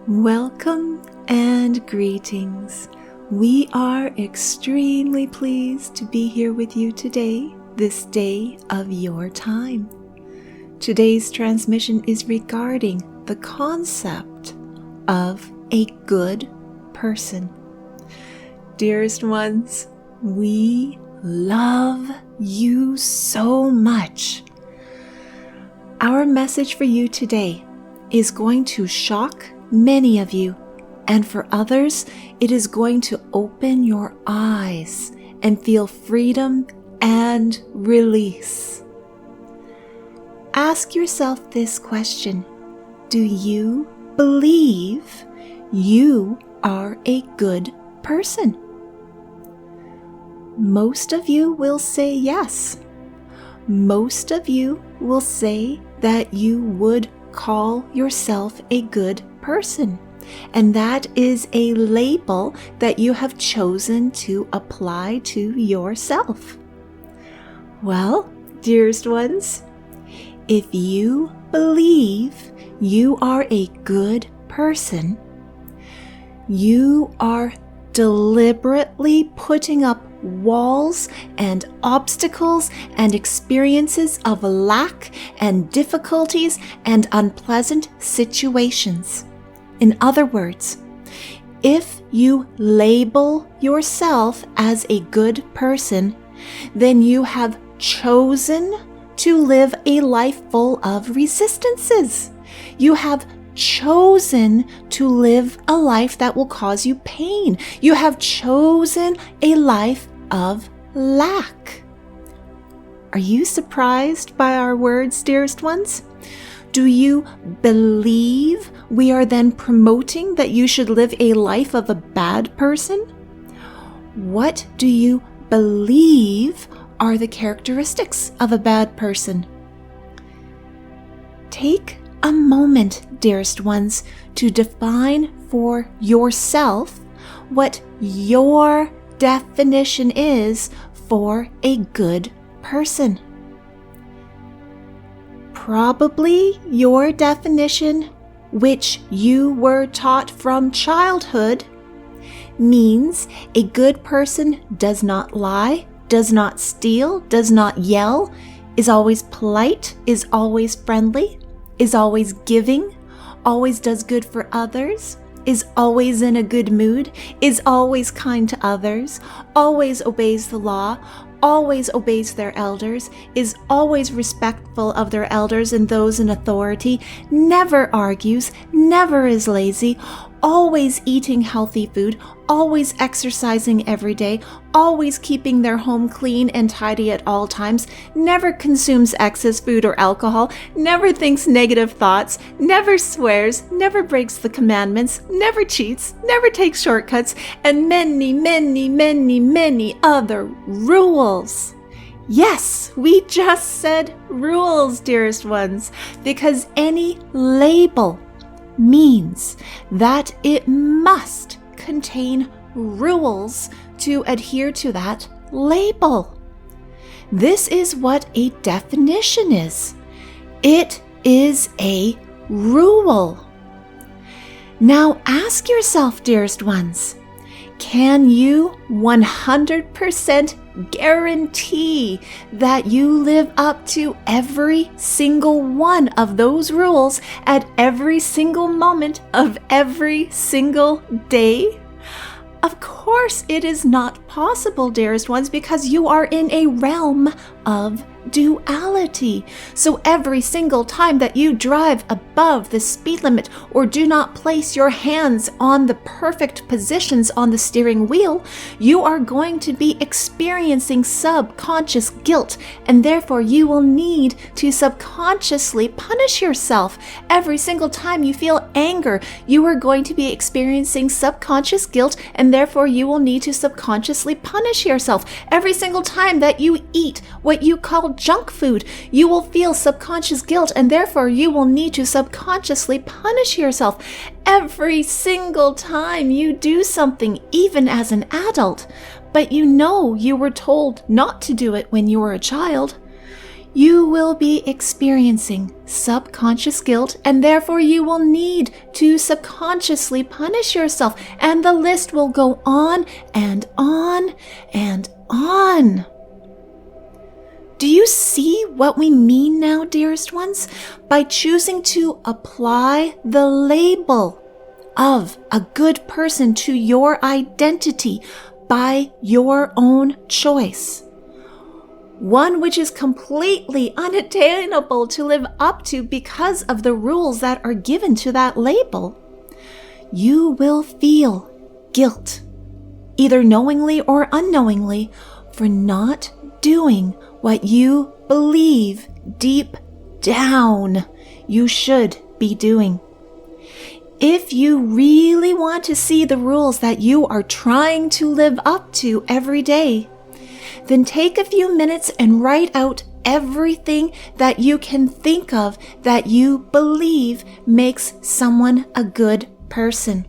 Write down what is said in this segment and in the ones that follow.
Welcome and greetings. We are extremely pleased to be here with you today, this day of your time. Today's transmission is regarding the concept of a good person. Dearest ones, we love you so much. Our message for you today is going to shock many of you, and for others, it is going to open your eyes and feel freedom and release. Ask yourself this question: do you believe you are a good person? Most of you will say yes. Most of you will say that you would call yourself a good person, and that is a label that you have chosen to apply to yourself. Well, dearest ones, if you believe you are a good person, you are deliberately putting up walls and obstacles and experiences of lack and difficulties and unpleasant situations. In other words, if you label yourself as a good person, then you have chosen to live a life full of resistances. You have chosen to live a life that will cause you pain. You have chosen a life of lack. Are you surprised by our words, dearest ones? Do you believe we are then promoting that you should live a life of a bad person? What do you believe are the characteristics of a bad person? Take a moment, dearest ones, to define for yourself what your definition is for a good person. Probably your definition, which you were taught from childhood, means a good person does not lie, does not steal, does not yell, is always polite, is always friendly, is always giving, always does good for others, is always in a good mood, is always kind to others, always obeys the law, always obeys their elders, is always respectful of their elders and those in authority, never argues, never is lazy, always eating healthy food, always exercising every day, always keeping their home clean and tidy at all times, never consumes excess food or alcohol, never thinks negative thoughts, never swears, never breaks the commandments, never cheats, never takes shortcuts, and many, many, many, many other rules. Yes, we just said rules, dearest ones, because any label means that it must contain rules to adhere to that label. This is what a definition is. It is a rule. Now ask yourself, dearest ones, can you 100% guarantee that you live up to every single one of those rules at every single moment of every single day? Of course it is not possible, dearest ones, because you are in a realm of duality. So every single time that you drive above the speed limit or do not place your hands on the perfect positions on the steering wheel, you are going to be experiencing subconscious guilt, and therefore you will need to subconsciously punish yourself. Every single time you feel anger, you are going to be experiencing subconscious guilt, and therefore you will need to subconsciously punish yourself. Every single time that you eat what you call junk food, you will feel subconscious guilt, and therefore you will need to subconsciously punish yourself. Every single time you do something, even as an adult, but you know you were told not to do it when you were a child, you will be experiencing subconscious guilt, and therefore you will need to subconsciously punish yourself, and the list will go on and on and on. Do you see what we mean now, dearest ones? By choosing to apply the label of a good person to your identity by your own choice, one which is completely unattainable to live up to because of the rules that are given to that label, you will feel guilt, either knowingly or unknowingly, for not doing what you believe deep down you should be doing. If you really want to see the rules that you are trying to live up to every day, then take a few minutes and write out everything that you can think of that you believe makes someone a good person.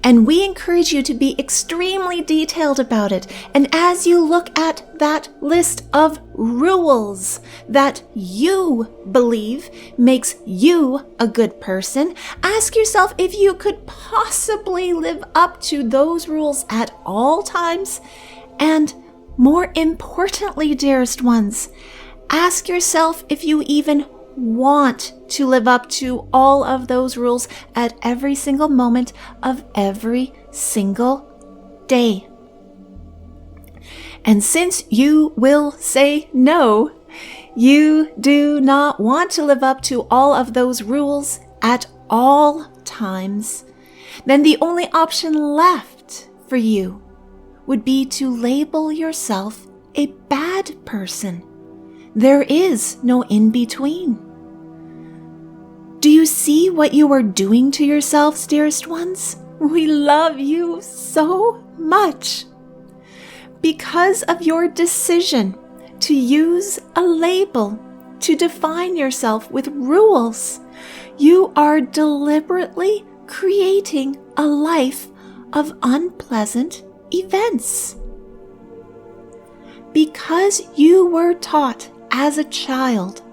And we encourage you to be extremely detailed about it. And as you look at that list of rules that you believe makes you a good person, ask yourself if you could possibly live up to those rules at all times. And more importantly, dearest ones, ask yourself if you even want to live up to all of those rules at every single moment of every single day. And since you will say no, you do not want to live up to all of those rules at all times, then the only option left for you would be to label yourself a bad person. There is no in-between. Do you see what you are doing to yourselves, dearest ones? We love you so much. Because of your decision to use a label to define yourself with rules, you are deliberately creating a life of unpleasant events. Because you were taught as a child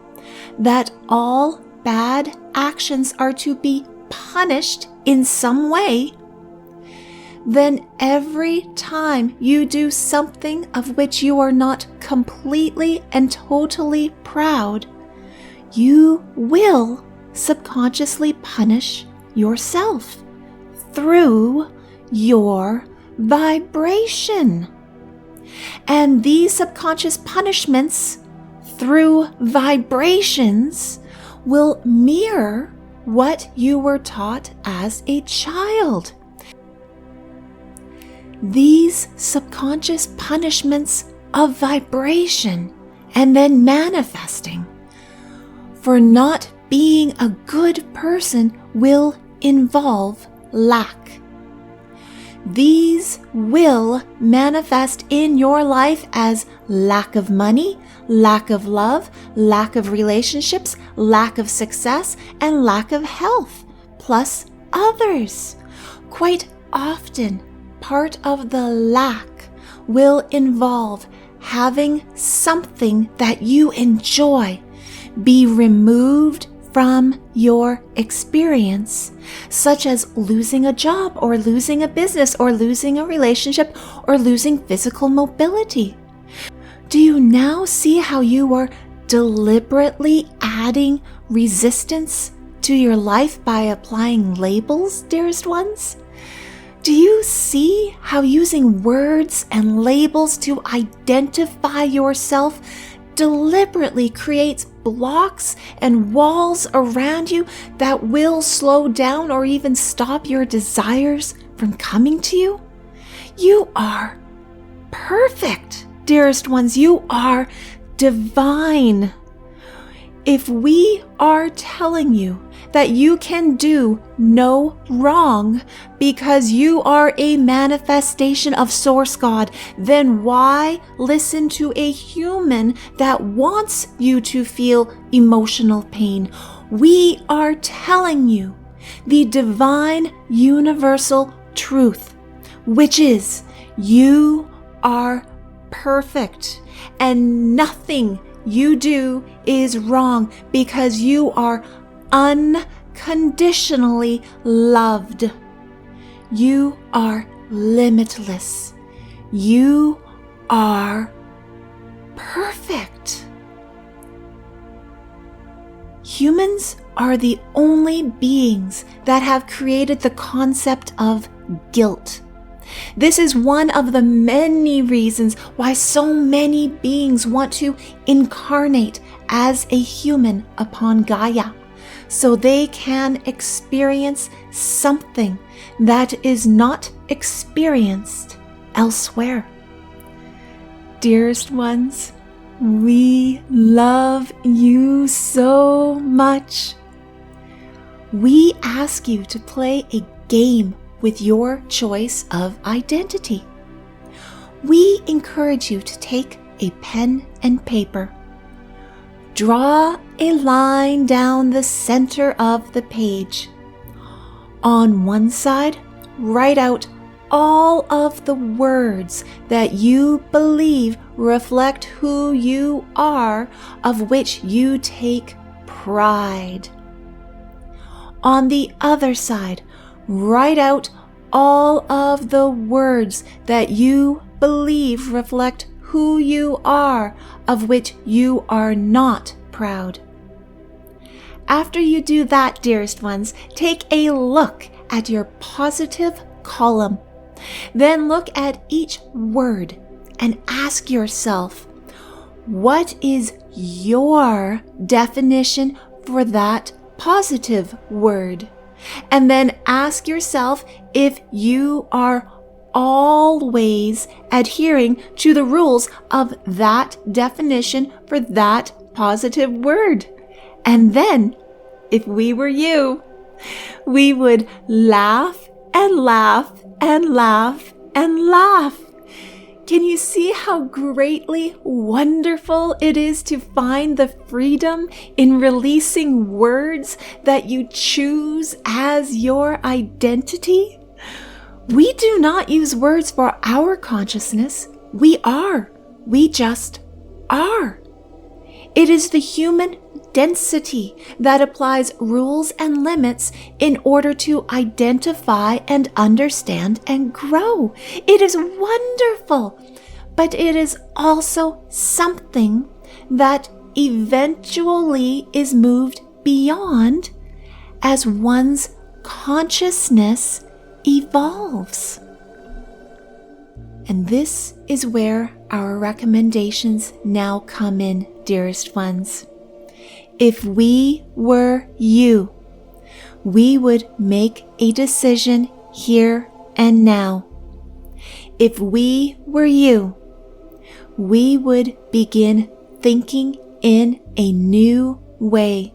that all bad actions are to be punished in some way, then every time you do something of which you are not completely and totally proud, you will subconsciously punish yourself through your vibration. And these subconscious punishments through vibrations will mirror what you were taught as a child. These subconscious punishments of vibration and then manifesting for not being a good person will involve lack. These will manifest in your life as lack of money, lack of love, lack of relationships, lack of success, and lack of health, plus others. Quite often, part of the lack will involve having something that you enjoy be removed from your experience, such as losing a job or losing a business or losing a relationship or losing physical mobility. Do you now see how you are deliberately adding resistance to your life by applying labels, dearest ones? Do you see how using words and labels to identify yourself deliberately creates blocks and walls around you that will slow down or even stop your desires from coming to you? You are perfect, dearest ones. You are divine. If we are telling you that you can do no wrong because you are a manifestation of Source God, then why listen to a human that wants you to feel emotional pain? We are telling you the divine universal truth, which is you are perfect and nothing you do is wrong because you are unconditionally loved. You are limitless. You are perfect. Humans are the only beings that have created the concept of guilt. This is one of the many reasons why so many beings want to incarnate as a human upon Gaia, so they can experience something that is not experienced elsewhere. Dearest ones, we love you so much. We ask you to play a game with your choice of identity. We encourage you to take a pen and paper. Draw a line down the center of the page. On one side, write out all of the words that you believe reflect who you are, of which you take pride. On the other side, write out all of the words that you believe reflect who you are, of which you are not proud. After you do that, dearest ones, take a look at your positive column. Then look at each word and ask yourself, what is your definition for that positive word? And then ask yourself if you are always adhering to the rules of that definition for that positive word. And then, if we were you, we would laugh and laugh and laugh and laugh. Can you see how greatly wonderful it is to find the freedom in releasing words that you choose as your identity? We do not use words for our consciousness. We just are. It is the human density that applies rules and limits in order to identify and understand and grow. It is wonderful, but it is also something that eventually is moved beyond as one's consciousness evolves. And this is where our recommendations now come in, dearest ones. If we were you, we would make a decision here and now. If we were you, we would begin thinking in a new way.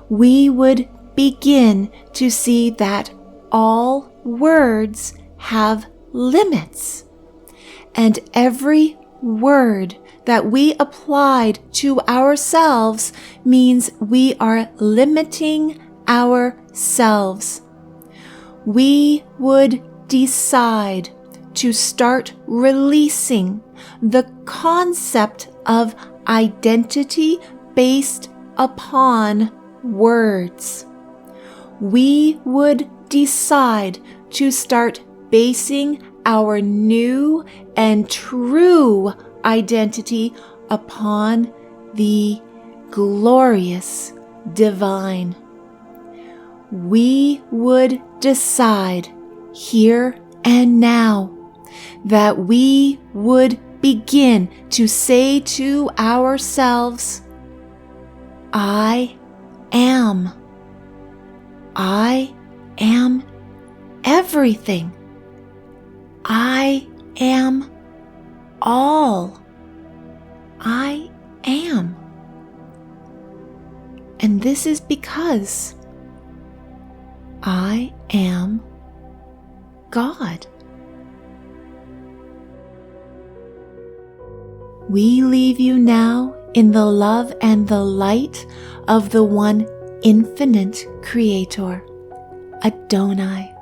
We would begin to see that all words have limits, and every word that we applied to ourselves means we are limiting ourselves. We would decide to start releasing the concept of identity based upon words. We would decide to start basing our new and true identity upon the glorious divine. We would decide here and now that we would begin to say to ourselves, I am. I am everything. I am all. I am. And this is because I am God. We leave you now in the love and the light of the one infinite Creator, Adonai.